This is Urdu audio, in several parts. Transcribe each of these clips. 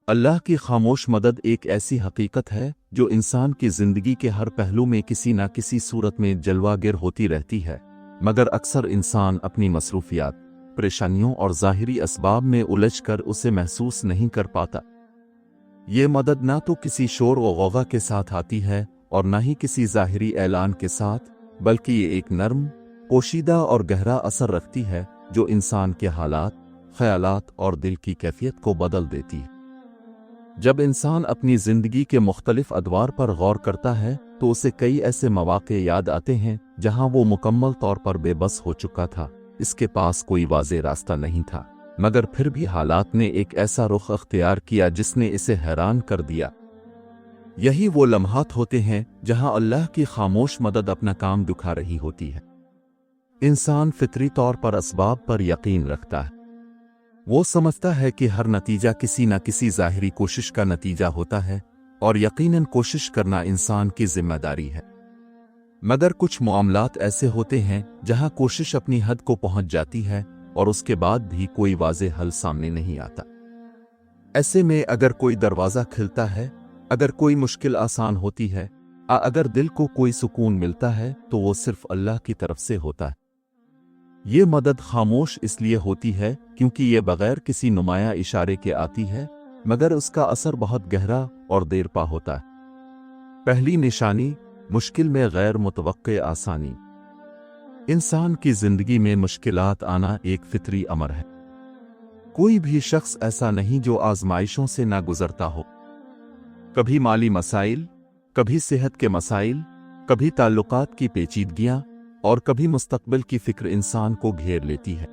اللہ کی خاموش مدد ایک ایسی حقیقت ہے جو انسان کی زندگی کے ہر پہلو میں کسی نہ کسی صورت میں جلوہ گر ہوتی رہتی ہے، مگر اکثر انسان اپنی مصروفیات، پریشانیوں اور ظاہری اسباب میں الجھ کر اسے محسوس نہیں کر پاتا۔ یہ مدد نہ تو کسی شور و غوغا کے ساتھ آتی ہے اور نہ ہی کسی ظاہری اعلان کے ساتھ، بلکہ یہ ایک نرم، پوشیدہ اور گہرا اثر رکھتی ہے جو انسان کے حالات، خیالات اور دل کی کیفیت کو بدل دیتی ہے۔ جب انسان اپنی زندگی کے مختلف ادوار پر غور کرتا ہے تو اسے کئی ایسے مواقع یاد آتے ہیں جہاں وہ مکمل طور پر بے بس ہو چکا تھا، اس کے پاس کوئی واضح راستہ نہیں تھا، مگر پھر بھی حالات نے ایک ایسا رخ اختیار کیا جس نے اسے حیران کر دیا۔ یہی وہ لمحات ہوتے ہیں جہاں اللہ کی خاموش مدد اپنا کام دکھا رہی ہوتی ہے۔ انسان فطری طور پر اسباب پر یقین رکھتا ہے۔ وہ سمجھتا ہے کہ ہر نتیجہ کسی نہ کسی ظاہری کوشش کا نتیجہ ہوتا ہے، اور یقیناً کوشش کرنا انسان کی ذمہ داری ہے۔ مگر کچھ معاملات ایسے ہوتے ہیں جہاں کوشش اپنی حد کو پہنچ جاتی ہے اور اس کے بعد بھی کوئی واضح حل سامنے نہیں آتا۔ ایسے میں اگر کوئی دروازہ کھلتا ہے، اگر کوئی مشکل آسان ہوتی ہے، اگر دل کو کوئی سکون ملتا ہے تو وہ صرف اللہ کی طرف سے ہوتا ہے۔ یہ مدد خاموش اس لیے ہوتی ہے کیونکہ یہ بغیر کسی نمایاں اشارے کے آتی ہے، مگر اس کا اثر بہت گہرا اور دیر پا ہوتا ہے۔ پہلی نشانی، مشکل میں غیر متوقع آسانی۔ انسان کی زندگی میں مشکلات آنا ایک فطری امر ہے۔ کوئی بھی شخص ایسا نہیں جو آزمائشوں سے نہ گزرتا ہو۔ کبھی مالی مسائل، کبھی صحت کے مسائل، کبھی تعلقات کی پیچیدگیاں، اور کبھی مستقبل کی فکر انسان کو گھیر لیتی ہے۔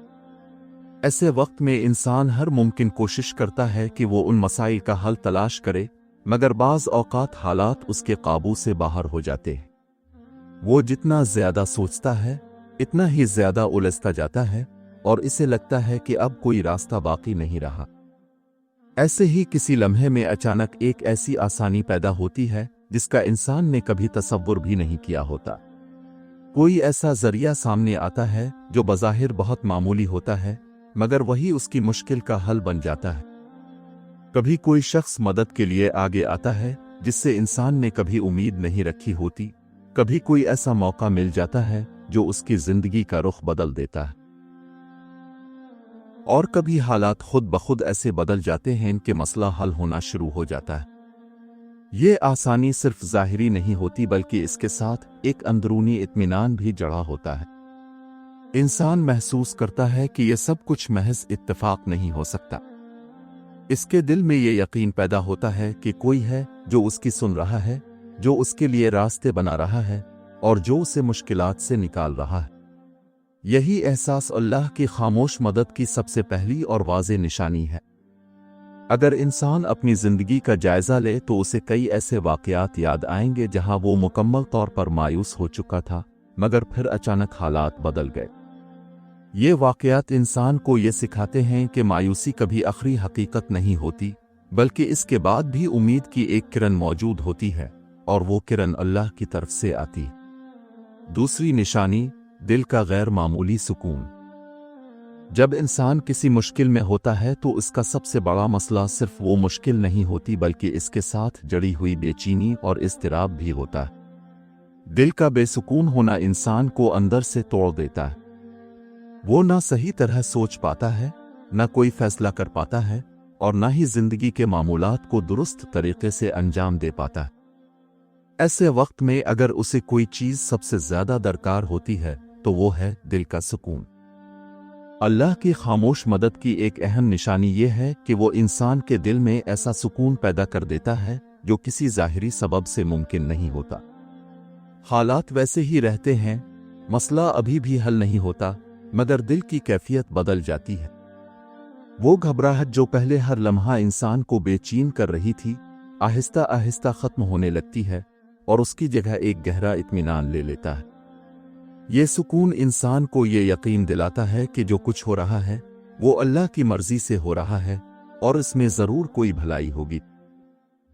ایسے وقت میں انسان ہر ممکن کوشش کرتا ہے کہ وہ ان مسائل کا حل تلاش کرے، مگر بعض اوقات حالات اس کے قابو سے باہر ہو جاتے ہیں۔ وہ جتنا زیادہ سوچتا ہے، اتنا ہی زیادہ الجھتا جاتا ہے، اور اسے لگتا ہے کہ اب کوئی راستہ باقی نہیں رہا۔ ایسے ہی کسی لمحے میں اچانک ایک ایسی آسانی پیدا ہوتی ہے جس کا انسان نے کبھی تصور بھی نہیں کیا ہوتا۔ کوئی ایسا ذریعہ سامنے آتا ہے جو بظاہر بہت معمولی ہوتا ہے، مگر وہی اس کی مشکل کا حل بن جاتا ہے۔ کبھی کوئی شخص مدد کے لیے آگے آتا ہے جس سے انسان نے کبھی امید نہیں رکھی ہوتی، کبھی کوئی ایسا موقع مل جاتا ہے جو اس کی زندگی کا رخ بدل دیتا ہے، اور کبھی حالات خود بخود ایسے بدل جاتے ہیں کہ مسئلہ حل ہونا شروع ہو جاتا ہے۔ یہ آسانی صرف ظاہری نہیں ہوتی بلکہ اس کے ساتھ ایک اندرونی اطمینان بھی جڑا ہوتا ہے۔ انسان محسوس کرتا ہے کہ یہ سب کچھ محض اتفاق نہیں ہو سکتا۔ اس کے دل میں یہ یقین پیدا ہوتا ہے کہ کوئی ہے جو اس کی سن رہا ہے، جو اس کے لیے راستے بنا رہا ہے، اور جو اسے مشکلات سے نکال رہا ہے۔ یہی احساس اللہ کی خاموش مدد کی سب سے پہلی اور واضح نشانی ہے۔ اگر انسان اپنی زندگی کا جائزہ لے تو اسے کئی ایسے واقعات یاد آئیں گے جہاں وہ مکمل طور پر مایوس ہو چکا تھا، مگر پھر اچانک حالات بدل گئے۔ یہ واقعات انسان کو یہ سکھاتے ہیں کہ مایوسی کبھی آخری حقیقت نہیں ہوتی، بلکہ اس کے بعد بھی امید کی ایک کرن موجود ہوتی ہے، اور وہ کرن اللہ کی طرف سے آتی ہے۔ دوسری نشانی، دل کا غیر معمولی سکون۔ جب انسان کسی مشکل میں ہوتا ہے تو اس کا سب سے بڑا مسئلہ صرف وہ مشکل نہیں ہوتی بلکہ اس کے ساتھ جڑی ہوئی بے چینی اور اضطراب بھی ہوتا ہے۔ دل کا بے سکون ہونا انسان کو اندر سے توڑ دیتا ہے۔ وہ نہ صحیح طرح سوچ پاتا ہے، نہ کوئی فیصلہ کر پاتا ہے، اور نہ ہی زندگی کے معمولات کو درست طریقے سے انجام دے پاتا ہے۔ ایسے وقت میں اگر اسے کوئی چیز سب سے زیادہ درکار ہوتی ہے تو وہ ہے دل کا سکون۔ اللہ کی خاموش مدد کی ایک اہم نشانی یہ ہے کہ وہ انسان کے دل میں ایسا سکون پیدا کر دیتا ہے جو کسی ظاہری سبب سے ممکن نہیں ہوتا۔ حالات ویسے ہی رہتے ہیں، مسئلہ ابھی بھی حل نہیں ہوتا، مگر دل کی کیفیت بدل جاتی ہے۔ وہ گھبراہٹ جو پہلے ہر لمحہ انسان کو بے چین کر رہی تھی، آہستہ آہستہ ختم ہونے لگتی ہے، اور اس کی جگہ ایک گہرا اطمینان لے لیتا ہے۔ یہ سکون انسان کو یہ یقین دلاتا ہے کہ جو کچھ ہو رہا ہے وہ اللہ کی مرضی سے ہو رہا ہے، اور اس میں ضرور کوئی بھلائی ہوگی۔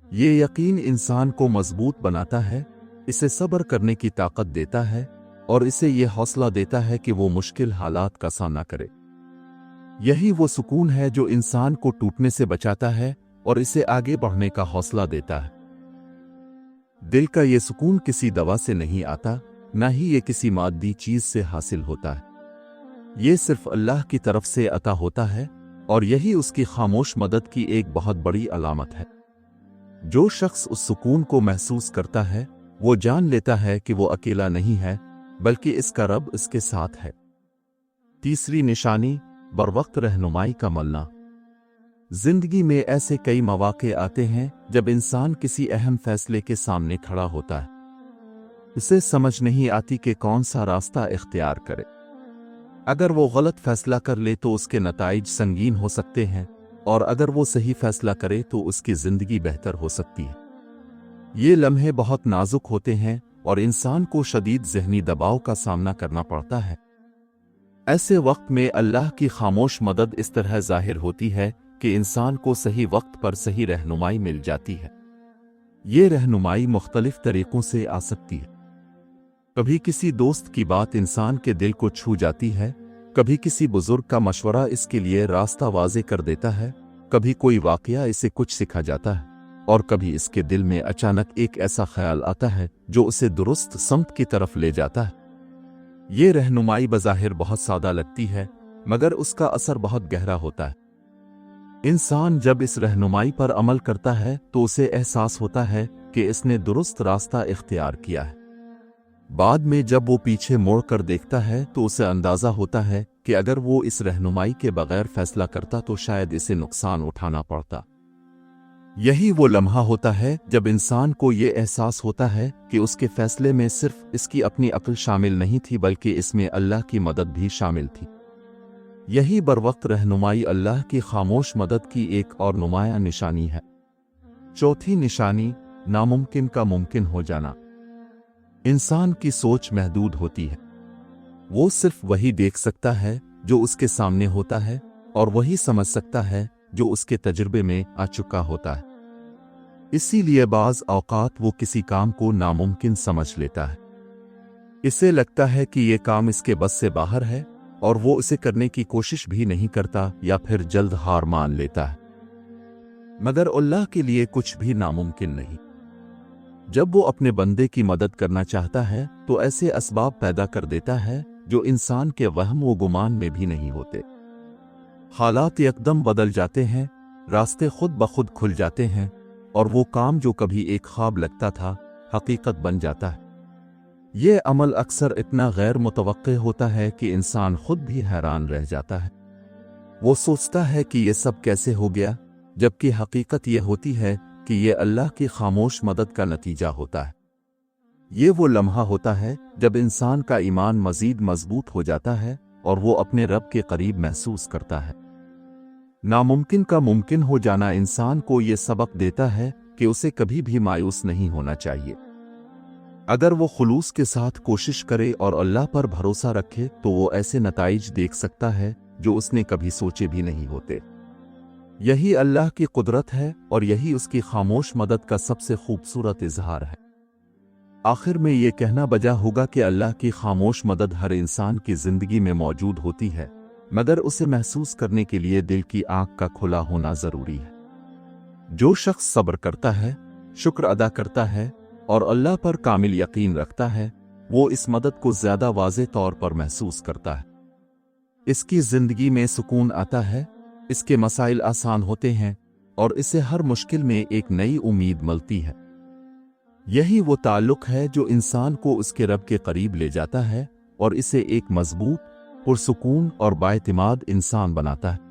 یہ یقین انسان کو مضبوط بناتا ہے، اسے صبر کرنے کی طاقت دیتا ہے، اور اسے یہ حوصلہ دیتا ہے کہ وہ مشکل حالات کا سامنا کرے۔ یہی وہ سکون ہے جو انسان کو ٹوٹنے سے بچاتا ہے اور اسے آگے بڑھنے کا حوصلہ دیتا ہے۔ دل کا یہ سکون کسی دوا سے نہیں آتا، نہ ہی یہ کسی مادی چیز سے حاصل ہوتا ہے۔ یہ صرف اللہ کی طرف سے عطا ہوتا ہے، اور یہی اس کی خاموش مدد کی ایک بہت بڑی علامت ہے۔ جو شخص اس سکون کو محسوس کرتا ہے وہ جان لیتا ہے کہ وہ اکیلا نہیں ہے، بلکہ اس کا رب اس کے ساتھ ہے۔ تیسری نشانی، بروقت رہنمائی کا ملنا۔ زندگی میں ایسے کئی مواقع آتے ہیں جب انسان کسی اہم فیصلے کے سامنے کھڑا ہوتا ہے۔ اسے سمجھ نہیں آتی کہ کون سا راستہ اختیار کرے۔ اگر وہ غلط فیصلہ کر لے تو اس کے نتائج سنگین ہو سکتے ہیں، اور اگر وہ صحیح فیصلہ کرے تو اس کی زندگی بہتر ہو سکتی ہے۔ یہ لمحے بہت نازک ہوتے ہیں اور انسان کو شدید ذہنی دباؤ کا سامنا کرنا پڑتا ہے۔ ایسے وقت میں اللہ کی خاموش مدد اس طرح ظاہر ہوتی ہے کہ انسان کو صحیح وقت پر صحیح رہنمائی مل جاتی ہے۔ یہ رہنمائی مختلف طریقوں سے آ سکتی ہے۔ کبھی کسی دوست کی بات انسان کے دل کو چھو جاتی ہے، کبھی کسی بزرگ کا مشورہ اس کے لیے راستہ واضح کر دیتا ہے، کبھی کوئی واقعہ اسے کچھ سکھا جاتا ہے، اور کبھی اس کے دل میں اچانک ایک ایسا خیال آتا ہے جو اسے درست سمت کی طرف لے جاتا ہے۔ یہ رہنمائی بظاہر بہت سادہ لگتی ہے، مگر اس کا اثر بہت گہرا ہوتا ہے۔ انسان جب اس رہنمائی پر عمل کرتا ہے تو اسے احساس ہوتا ہے کہ اس نے درست راستہ اختیار کیا ہے۔ بعد میں جب وہ پیچھے موڑ کر دیکھتا ہے تو اسے اندازہ ہوتا ہے کہ اگر وہ اس رہنمائی کے بغیر فیصلہ کرتا تو شاید اسے نقصان اٹھانا پڑتا۔ یہی وہ لمحہ ہوتا ہے جب انسان کو یہ احساس ہوتا ہے کہ اس کے فیصلے میں صرف اس کی اپنی عقل شامل نہیں تھی، بلکہ اس میں اللہ کی مدد بھی شامل تھی۔ یہی بروقت رہنمائی اللہ کی خاموش مدد کی ایک اور نمایاں نشانی ہے۔ چوتھی نشانی، ناممکن کا ممکن ہو جانا۔ انسان کی سوچ محدود ہوتی ہے۔ وہ صرف وہی دیکھ سکتا ہے جو اس کے سامنے ہوتا ہے، اور وہی سمجھ سکتا ہے جو اس کے تجربے میں آ چکا ہوتا ہے۔ اسی لیے بعض اوقات وہ کسی کام کو ناممکن سمجھ لیتا ہے۔ اسے لگتا ہے کہ یہ کام اس کے بس سے باہر ہے، اور وہ اسے کرنے کی کوشش بھی نہیں کرتا یا پھر جلد ہار مان لیتا ہے۔ مگر اللہ کے لیے کچھ بھی ناممکن نہیں۔ جب وہ اپنے بندے کی مدد کرنا چاہتا ہے تو ایسے اسباب پیدا کر دیتا ہے جو انسان کے وہم و گمان میں بھی نہیں ہوتے۔ حالات یکدم بدل جاتے ہیں، راستے خود بخود کھل جاتے ہیں، اور وہ کام جو کبھی ایک خواب لگتا تھا حقیقت بن جاتا ہے۔ یہ عمل اکثر اتنا غیر متوقع ہوتا ہے کہ انسان خود بھی حیران رہ جاتا ہے۔ وہ سوچتا ہے کہ یہ سب کیسے ہو گیا، جبکہ حقیقت یہ ہوتی ہے کہ یہ اللہ کی خاموش مدد کا نتیجہ ہوتا ہے۔ یہ وہ لمحہ ہوتا ہے جب انسان کا ایمان مزید مضبوط ہو جاتا ہے اور وہ اپنے رب کے قریب محسوس کرتا ہے۔ ناممکن کا ممکن ہو جانا انسان کو یہ سبق دیتا ہے کہ اسے کبھی بھی مایوس نہیں ہونا چاہیے۔ اگر وہ خلوص کے ساتھ کوشش کرے اور اللہ پر بھروسہ رکھے تو وہ ایسے نتائج دیکھ سکتا ہے جو اس نے کبھی سوچے بھی نہیں ہوتے۔ یہی اللہ کی قدرت ہے، اور یہی اس کی خاموش مدد کا سب سے خوبصورت اظہار ہے۔ آخر میں یہ کہنا بجا ہوگا کہ اللہ کی خاموش مدد ہر انسان کی زندگی میں موجود ہوتی ہے، مگر اسے محسوس کرنے کے لیے دل کی آنکھ کا کھلا ہونا ضروری ہے۔ جو شخص صبر کرتا ہے، شکر ادا کرتا ہے اور اللہ پر کامل یقین رکھتا ہے، وہ اس مدد کو زیادہ واضح طور پر محسوس کرتا ہے۔ اس کی زندگی میں سکون آتا ہے، اس کے مسائل آسان ہوتے ہیں، اور اسے ہر مشکل میں ایک نئی امید ملتی ہے۔ یہی وہ تعلق ہے جو انسان کو اس کے رب کے قریب لے جاتا ہے اور اسے ایک مضبوط، پرسکون اور بااعتماد انسان بناتا ہے۔